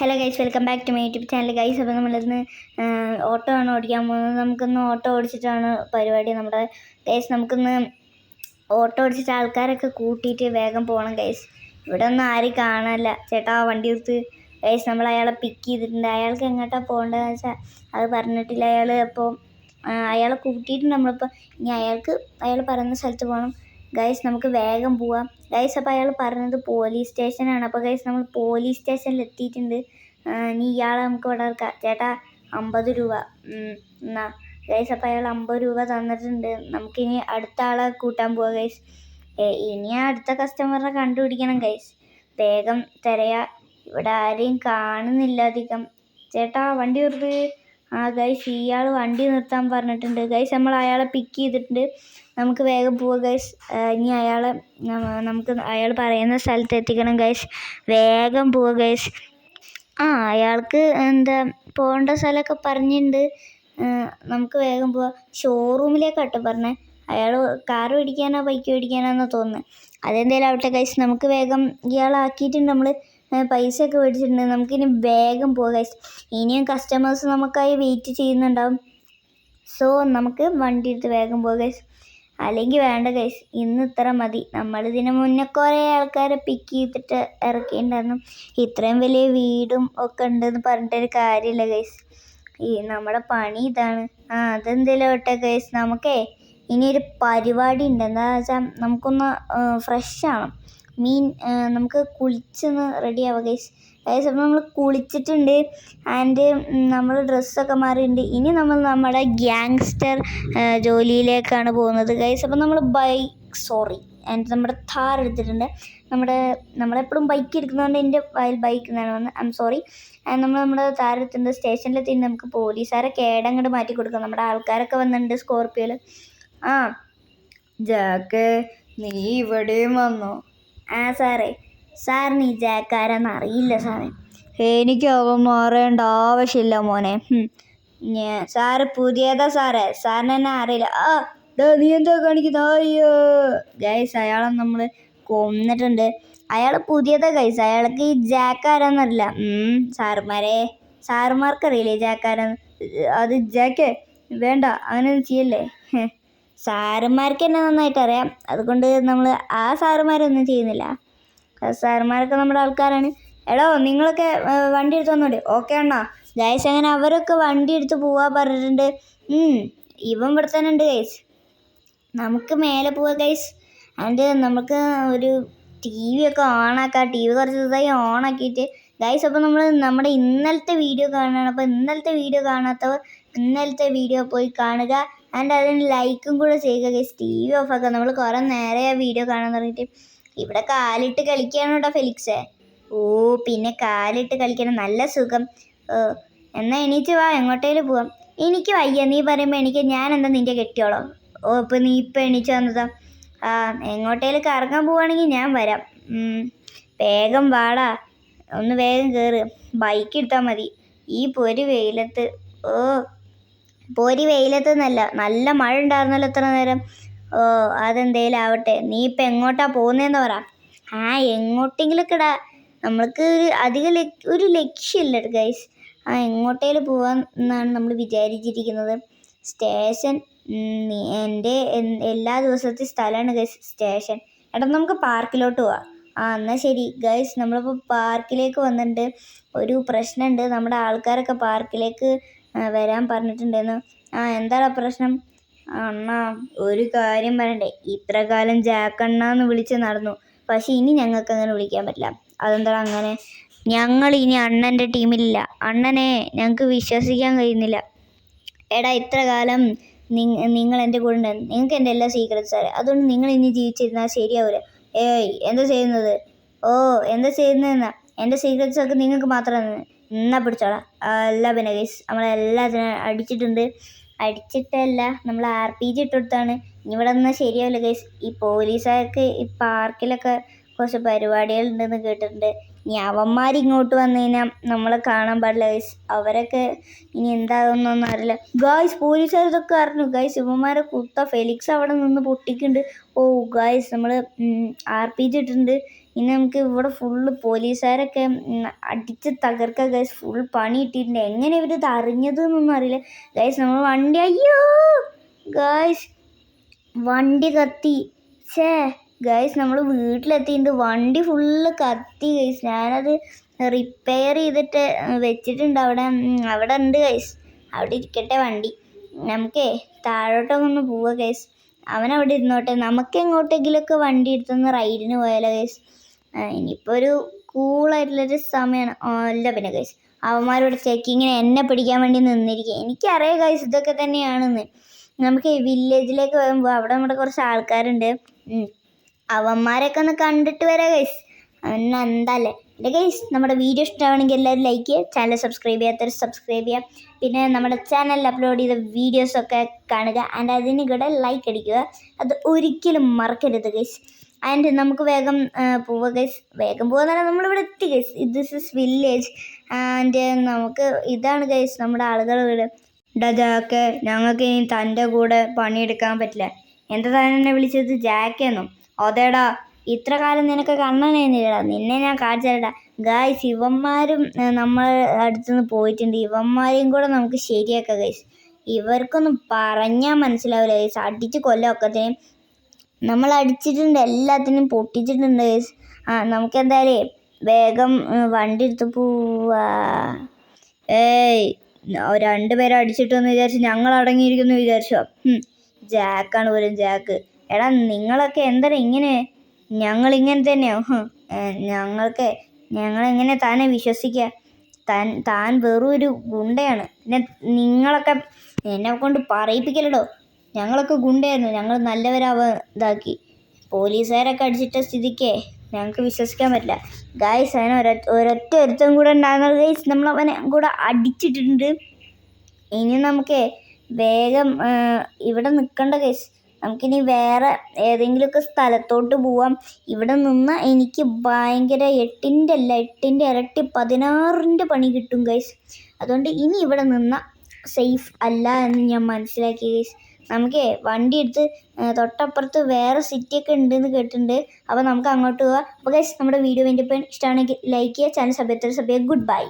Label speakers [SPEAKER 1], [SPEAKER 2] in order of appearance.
[SPEAKER 1] Hello guys, welcome back to my YouTube channel guys. അപ്പോൾ നമ്മളിന്ന് auto ആണ് ഓടിക്കാൻ പോകുന്നത്. നമുക്കിന്ന് ഓട്ടോ ഓടിച്ചിട്ടാണ് പരിപാടി. നമ്മുടെ ഗൈസ് നമുക്കിന്ന് ഓട്ടോ ഓടിച്ചിട്ട് ആൾക്കാരൊക്കെ കൂട്ടിയിട്ട് വേഗം പോകണം ഗൈസ്. ഇവിടെ ഒന്നും ആരും കാണാനില്ല. ചേട്ടാ വണ്ടി എടുത്ത് ഗൈസ്. നമ്മൾ അയാളെ പിക്ക് ചെയ്തിട്ടുണ്ട്. അയാൾക്ക് എങ്ങോട്ടാണ് പോകേണ്ടതെന്ന് വെച്ചാൽ അത് പറഞ്ഞിട്ടില്ല അയാൾ. അപ്പോൾ അയാളെ കൂട്ടിയിട്ട് നമ്മളിപ്പോൾ ഇനി അയാൾ പറയുന്ന സ്ഥലത്ത് പോകണം ഗൈസ്. നമുക്ക് വേഗം പോവാം ഗൈസ്. അപ്പോൾ അയാൾ പറഞ്ഞത് പോലീസ് സ്റ്റേഷനാണ്. അപ്പോൾ ഗൈസ് നമ്മൾ പോലീസ് സ്റ്റേഷനിൽ എത്തിയിട്ടുണ്ട്. ഇനി ഇയാളെ നമുക്ക് ഇവിടെ ഇറക്കാം. ചേട്ടാ 50 രൂപ എന്നാ ഗൈസ്. അപ്പോൾ അയാൾ 50 രൂപ തന്നിട്ടുണ്ട്. നമുക്കിനി അടുത്ത ആളെ കൂട്ടാൻ പോവാം ഗൈസ്. ഇനി അടുത്ത കസ്റ്റമറിനെ കണ്ടുപിടിക്കണം ഗൈസ്. വേഗം തിരയാ. ഇവിടെ ആരെയും കാണുന്നില്ല അധികം. ചേട്ടാ വണ്ടി നിർത്ത്. ഗൈസ് ഇയാൾ വണ്ടി നിർത്താൻ പറഞ്ഞിട്ടുണ്ട് ഗൈസ്. നമ്മൾ അയാളെ പിക്ക് ചെയ്തിട്ടുണ്ട്. നമുക്ക് വേഗം പോവാം ഗൈസ്. ഇനി നമുക്ക് അയാൾ പറയുന്ന സ്ഥലത്ത് എത്തിക്കണം ഗൈസ്. വേഗം പോവാം ഗൈസ്. അയാൾക്ക് പോകേണ്ട സ്ഥലമൊക്കെ പറഞ്ഞിട്ടുണ്ട്. നമുക്ക് വേഗം പോവാം. ഷോറൂമിലേക്കാട്ടോ പറഞ്ഞത്. അയാൾ കാർ മേടിക്കാനോ ബൈക്ക് മേടിക്കാനോന്ന് തോന്നുന്നത്. അതെന്തായാലും ആവട്ടെ ഗൈസ്. നമുക്ക് വേഗം ഇയാളാക്കിയിട്ടുണ്ട്. നമ്മൾ പൈസയൊക്കെ മേടിച്ചിട്ടുണ്ട്. നമുക്കിനി വേഗം പോകാം ഗൈസ്. ഇനിയും കസ്റ്റമേഴ്സ് നമുക്കായി വെയിറ്റ് ചെയ്യുന്നുണ്ടാവും. സോ നമുക്ക് വണ്ടി എടുത്ത് വേഗം പോകാം ഗൈസ്. അല്ലെങ്കിൽ വേണ്ട ഗൈസ്, ഇന്ന് ഇത്ര മതി. നമ്മളിതിന് മുന്നേ കുറേ ആൾക്കാരെ പിക്ക് ചെയ്തിട്ട് ഇറക്കിയിട്ടുണ്ടായിരുന്നു. ഇത്രയും വലിയ വീടും ഒക്കെ ഉണ്ടെന്ന് പറഞ്ഞിട്ടൊരു കാര്യമില്ല ഗൈസ്. നമ്മുടെ പണി ഇതാണ്. അതെന്തെങ്കിലും ആവട്ടെ ഗൈസ്. നമുക്കേ ഇനിയൊരു പരിപാടി ഉണ്ട്. എന്താണെന്ന് വെച്ചാൽ നമുക്കൊന്ന് ഫ്രഷാണ്. നമുക്ക് കുളിച്ചൊന്ന് റെഡി ആവാം ഗൈസ്. അപ്പോൾ നമ്മൾ കുളിച്ചിട്ടുണ്ട്. ആൻഡ് നമ്മൾ ഡ്രസ്സൊക്കെ മാറിയിട്ടുണ്ട്. ഇനി നമ്മൾ നമ്മുടെ ഗ്യാങ്സ്റ്റർ ജോലിയിലേക്കാണ് പോകുന്നത് ഗൈസ്. അപ്പോൾ നമ്മൾ നമ്മുടെ താർ എടുത്തിട്ടുണ്ട്. നമ്മളെപ്പോഴും ബൈക്ക് എടുക്കുന്നതുകൊണ്ട് എൻ്റെ ബൈക്ക് എന്നാണ് വന്നത്. I am sorry. നമ്മുടെ താർ എടുത്തിട്ടുണ്ട്. സ്റ്റേഷനിലെത്തിയിട്ട് നമുക്ക് പോലീസുകാരെ കേടങ്ങോട്ട് മാറ്റി കൊടുക്കാം. നമ്മുടെ ആൾക്കാരൊക്കെ വന്നിട്ടുണ്ട് സ്കോർപ്പിയോയിൽ.
[SPEAKER 2] ജാക്ക്, നീ ഇവിടെയും വന്നോ?
[SPEAKER 1] സാറിന് ഈ ജാക്കാരെന്ന് അറിയില്ല സാറേ.
[SPEAKER 2] എനിക്കതൊന്നും അറിയേണ്ട ആവശ്യമില്ല മോനെ.
[SPEAKER 1] സാറ് പുതിയതാ സാറേ. സാറിന് എന്നെ അറിയില്ല.
[SPEAKER 2] നീ എന്താ കാണിക്കുന്ന? അയ്യോ
[SPEAKER 1] ഗൈസ്, അയാളെ നമ്മൾ കൊന്നിട്ടുണ്ട്. അയാൾ പുതിയതാ ഗൈസ്. അയാൾക്ക് ഈ ജാക്കാരെന്നറിയില്ല. സാറുമാർക്കറിയില്ലേ ജാക്കാരെന്ന്?
[SPEAKER 2] അത് ജാക്കേ, വേണ്ട, അങ്ങനെയൊന്നും ചെയ്യല്ലേ.
[SPEAKER 1] സാറുമാർക്ക് തന്നെ നന്നായിട്ട് അറിയാം. അതുകൊണ്ട് നമ്മൾ ആ സാറുമാരൊന്നും ചെയ്യുന്നില്ല. സാറുമാരൊക്കെ നമ്മുടെ ആൾക്കാരാണ്. എടോ, നിങ്ങളൊക്കെ വണ്ടി എടുത്ത് വന്നോട്ടെ.
[SPEAKER 2] ഓക്കെ അണ്ണാ.
[SPEAKER 1] ഗൈസ് അങ്ങനെ അവരൊക്കെ വണ്ടി എടുത്ത് പോവാ പറഞ്ഞിട്ടുണ്ട്. ഇവൻ ഇവിടെ തന്നെ ഉണ്ട് ഗൈസ്. നമുക്ക് മേലെ പോവാം ഗൈസ്. ആൻഡ് നമുക്ക് ഒരു TV ഒക്കെ ഓണാക്കാം. TV കുറച്ച് ദിവസമായി ഓണാക്കിയിട്ട് ഗൈസ്. അപ്പോൾ നമ്മൾ നമ്മുടെ ഇന്നലത്തെ വീഡിയോ കാണുകയാണ്. അപ്പോൾ ഇന്നലത്തെ വീഡിയോ കാണാത്തവർ ഇന്നലത്തെ വീഡിയോ പോയി കാണുക. ആൻഡ് അതിന് ലൈക്കും കൂടെ ചെയ്യുക ഗൈസ്. TV ഓഫാക്കുക. നമ്മൾ കുറേ നേരെ ആ വീഡിയോ കാണാൻ തുടങ്ങിയിട്ട്. ഇവിടെ കാലിട്ട് കളിക്കുകയാണ് കേട്ടോ ഫെലിക്സേ. പിന്നെ കാലിട്ട് കളിക്കണം, നല്ല സുഖം. എന്നാൽ എണീറ്റ് വാ, എങ്ങോട്ടേലും പോവാം. എനിക്ക് വയ്യ. നീ പറയുമ്പോൾ ഞാനെന്താ നിൻ്റെ കെട്ടിയോളോ? ഇപ്പം നീ ഇപ്പം എണീറ്റ് വന്നതാ. എങ്ങോട്ടേലും കറങ്ങാൻ പോവുകയാണെങ്കിൽ ഞാൻ വരാം. വേഗം വാടാ, ഒന്ന് വേഗം കയറ്. ബൈക്ക് എടുത്താൽ മതി. ഈ പൊരി വെയിലത്ത് നല്ല മഴ ഉണ്ടായിരുന്നല്ലോ എത്ര നേരം. അതെന്തേലും ആവട്ടെ. നീ ഇപ്പം എങ്ങോട്ടാ പോകുന്നതെന്ന് പറ. എങ്ങോട്ടെങ്കിലൊക്കെ ഇടാ. നമ്മൾക്ക് ഒരു ലക്ഷ്യമില്ല ഗൈസ്. എങ്ങോട്ടേലും പോവാൻ എന്നാണ് നമ്മൾ വിചാരിച്ചിരിക്കുന്നത്. സ്റ്റേഷൻ എൻ്റെ എല്ലാ ദിവസത്തെ സ്ഥലമാണ് ഗൈസ് സ്റ്റേഷൻ. നമുക്ക് പാർക്കിലോട്ട് പോവാം. എന്നാൽ ശരി ഗൈസ്. നമ്മളിപ്പോൾ പാർക്കിലേക്ക് വന്നിട്ടുണ്ട്. ഒരു പ്രശ്നമുണ്ട്. നമ്മുടെ ആൾക്കാരൊക്കെ പാർക്കിലേക്ക് വരാൻ പറഞ്ഞിട്ടുണ്ടെന്ന്. എന്താണ് പ്രശ്നം?
[SPEAKER 2] അണ്ണാ, ഒരു കാര്യം പറയണ്ടേ. ഇത്ര കാലം ജാക്കണ്ണാന്ന് വിളിച്ച് നടന്നു.
[SPEAKER 1] പക്ഷെ ഇനി ഞങ്ങൾക്ക് അങ്ങനെ വിളിക്കാൻ പറ്റില്ല. അതെന്താണ് അങ്ങനെ? ഞങ്ങൾ ഇനി അണ്ണൻ്റെ ടീമിലില്ല. അണ്ണനെ ഞങ്ങൾക്ക് വിശ്വസിക്കാൻ കഴിയുന്നില്ല. എടാ, ഇത്ര കാലം നിങ്ങൾ എൻ്റെ കൂടെ ഉണ്ടായിരുന്നു. നിങ്ങൾക്ക് എൻ്റെ എല്ലാ സീക്രറ്റ്സ് അറിയാം. അതുകൊണ്ട് നിങ്ങൾ ഇനി ജീവിച്ചിരുന്നാൽ ശരിയാവില്ല. എന്താ ചെയ്യുന്നത്? എന്താ ചെയ്യുന്നതെന്നാ? എൻ്റെ സീക്രറ്റ്സൊക്കെ നിങ്ങൾക്ക് മാത്രമാണ്. എന്നാ പിടിച്ചോളാം. അല്ല പിന്നെ ഗൈസ്, നമ്മളെല്ലാത്തിനും അടിച്ചിട്ടല്ല, നമ്മൾ RPG ഇട്ടെടുത്താണ്. ഇനി ഇവിടെ നിന്നാൽ ശരിയാവില്ല ഗൈസ്. ഈ പോലീസുകാർക്ക് ഈ പാർക്കിലൊക്കെ കുറച്ച് പരിപാടികളുണ്ടെന്ന് കേട്ടിട്ടുണ്ട്. ഇനി അവന്മാർ ഇങ്ങോട്ട് വന്നു കഴിഞ്ഞാൽ നമ്മളെ കാണാൻ പാടില്ല ഗൈസ്. അവരൊക്കെ ഇനി എന്താകുന്നൊന്നും അറിയില്ല ഗൈസ്. പോലീസുകാർ ഇതൊക്കെ അറിഞ്ഞു ഗൈസ്. ഇവന്മാരെ ഫെലിക്സ് അവിടെ നിന്ന് പൊട്ടിക്കുന്നുണ്ട്. ഗൈസ്, നമ്മൾ RPG ഇട്ടിട്ടുണ്ട്. ഇനി നമുക്ക് ഇവിടെ ഫുള്ള് പോലീസുകാരൊക്കെ അടിച്ച് തകർക്കുക ഗൈസ്. ഫുൾ പണി ഇട്ടിട്ടുണ്ട്. എങ്ങനെ ഇവരിത് അറിഞ്ഞത് എന്നൊന്നും അറിയില്ല ഗൈസ്. നമ്മൾ വണ്ടി അയ്യോ ഗൈസ് വണ്ടി കത്തി. ഗൈസ് നമ്മൾ വീട്ടിലെത്തിയിട്ടുണ്ട്. വണ്ടി ഫുള്ള് കത്തി ഗൈസ്. ഞാനത് റിപ്പയർ ചെയ്തിട്ട് വെച്ചിട്ടുണ്ട് അവിടെ ഉണ്ട് ഗൈസ്. അവിടെ ഇരിക്കട്ടെ വണ്ടി. നമുക്കേ താഴോട്ടൊന്ന് പോവുക ഗൈസ്. അവനവിടെ ഇരുന്നോട്ടെ. നമുക്ക് എങ്ങോട്ടെങ്കിലുമൊക്കെ വണ്ടി എടുത്തൊന്ന് റൈഡിന് പോയാലോ ഗൈസ്. ഇനിയിപ്പോൾ ഒരു കൂളായിട്ടുള്ളൊരു സമയമാണ്. അല്ല പിന്നെ ഗൈസ് അവന്മാരോട് ചെക്കിങ്ങിന് എന്നെ പിടിക്കാൻ വേണ്ടി നിന്നിരിക്കുക. എനിക്കറിയാം ഗൈസ് ഇതൊക്കെ തന്നെയാണെന്ന്. നമുക്ക് വില്ലേജിലേക്ക് വരുമ്പോൾ അവിടെ നമ്മുടെ കുറച്ച് ആൾക്കാരുണ്ട്. അവന്മാരൊക്കെ ഒന്ന് കണ്ടിട്ട് വരാം ഗൈസ്. എന്താല്ലേ എൻ്റെ ഗൈസ്. നമ്മുടെ വീഡിയോ ഇഷ്ടമാണെങ്കിൽ എല്ലാവരും ലൈക്ക് ചെയ്യുക. ചാനൽ സബ്സ്ക്രൈബ് ചെയ്യാത്തവർ സബ്സ്ക്രൈബ് ചെയ്യുക. പിന്നെ നമ്മുടെ ചാനലിൽ അപ്ലോഡ് ചെയ്ത വീഡിയോസൊക്കെ കാണുക. ആൻഡ് അതിന് കൂടെ ലൈക്ക് അടിക്കുക. അത് ഒരിക്കലും മറക്കരുത് ഗൈസ്. ആൻഡ് നമുക്ക് വേഗം പോവുക ഗൈസ്. വേഗം പോകുന്ന നമ്മളിവിടെ എത്തി guys. This is village. And നമുക്ക് ഇതാണ് ഗൈസ് നമ്മുടെ ആളുകൾ വീട്. ജാക്ക് ഞങ്ങൾക്ക് ഇനി തൻ്റെ കൂടെ പണിയെടുക്കാൻ പറ്റില്ല. എന്താ താൻ എന്നെ വിളിച്ചത് ജാക്കെന്നോ? അതേടാ ഇത്ര കാലം നിനക്ക് കണ്ണനേന്നില്ലടാ. നിന്നെ ഞാൻ കാണിച്ചേരടാ ഗായ്സ്. ഇവന്മാരും നമ്മൾ അടുത്തുനിന്ന് പോയിട്ടുണ്ട്. ഇവന്മാരെയും കൂടെ നമുക്ക് ശരിയാക്കാം ഗൈസ്. ഇവർക്കൊന്നും പറഞ്ഞാൽ മനസ്സിലാവില്ല ഗൈസ്. അടിച്ച് കൊല്ലമൊക്കത്തിനും നമ്മൾ അടിച്ചിട്ടുണ്ട്. എല്ലാത്തിനും പൊട്ടിച്ചിട്ടുണ്ട് ഗൈസ്. നമുക്ക് എന്തായാലും വേഗം വണ്ടി എടുത്ത് പോവാ. രണ്ടുപേരെ അടിച്ചിട്ടെന്ന് വിചാരിച്ച് ഞങ്ങൾ അടങ്ങിയിരിക്കുന്നു വിചാരിച്ചോ? ജാക്കാണ് പോലും ജാക്ക്. എടാ നിങ്ങളൊക്കെ എന്താണ് ഇങ്ങനെ? ഞങ്ങളിങ്ങനെ തന്നെയോ? ഞങ്ങളെങ്ങനെ താനെ വിശ്വസിക്കുക? താൻ വെറും ഒരു ഗുണ്ടയാണ്. പിന്നെ നിങ്ങളൊക്കെ എന്നെ കൊണ്ട് പറയിപ്പിക്കലടോ. ഞങ്ങളൊക്കെ ഗുണ്ടയായിരുന്നു. ഞങ്ങൾ ഇതാക്കി പോലീസുകാരൊക്കെ അടിച്ചിട്ട സ്ഥിതിക്ക് ഞങ്ങൾക്ക് വിശ്വസിക്കാൻ പറ്റില്ല ഗായ്സ്. അവനെ ഒരൊറ്റ ഒരുത്തം കൂടെ ഉണ്ടാകുന്നത് ഗൈസ്. നമ്മളവനെ കൂടെ അടിച്ചിട്ടുണ്ട്. ഇനി നമുക്ക് വേഗം ഇവിടെ നിൽക്കണ്ട ഗൈസ്. നമുക്കിനി വേറെ ഏതെങ്കിലുമൊക്കെ സ്ഥലത്തോട്ട് പോവാം. ഇവിടെ നിന്ന് എനിക്ക് ഭയങ്കര 8ൻ്റെ ഇരട്ടി 16ൻ്റെ പണി കിട്ടും ഗൈസ്. അതുകൊണ്ട് ഇനി ഇവിടെ നിന്ന സേഫ് അല്ല എന്ന് ഞാൻ മനസ്സിലാക്കി ഗൈസ്. നമുക്ക് വണ്ടി എടുത്ത് തൊട്ടപ്പുറത്ത് വേറെ സിറ്റിയൊക്കെ ഉണ്ടെന്ന് കേട്ടിട്ടുണ്ട്. അപ്പോൾ നമുക്ക് അങ്ങോട്ട് പോവാം. അപ്പോൾ ഗൈസ് നമ്മുടെ വീഡിയോ വേണ്ടി ഇഷ്ടമാണെങ്കിൽ ലൈക്ക് ചെയ്യുക. Channel subscribe. Good bye.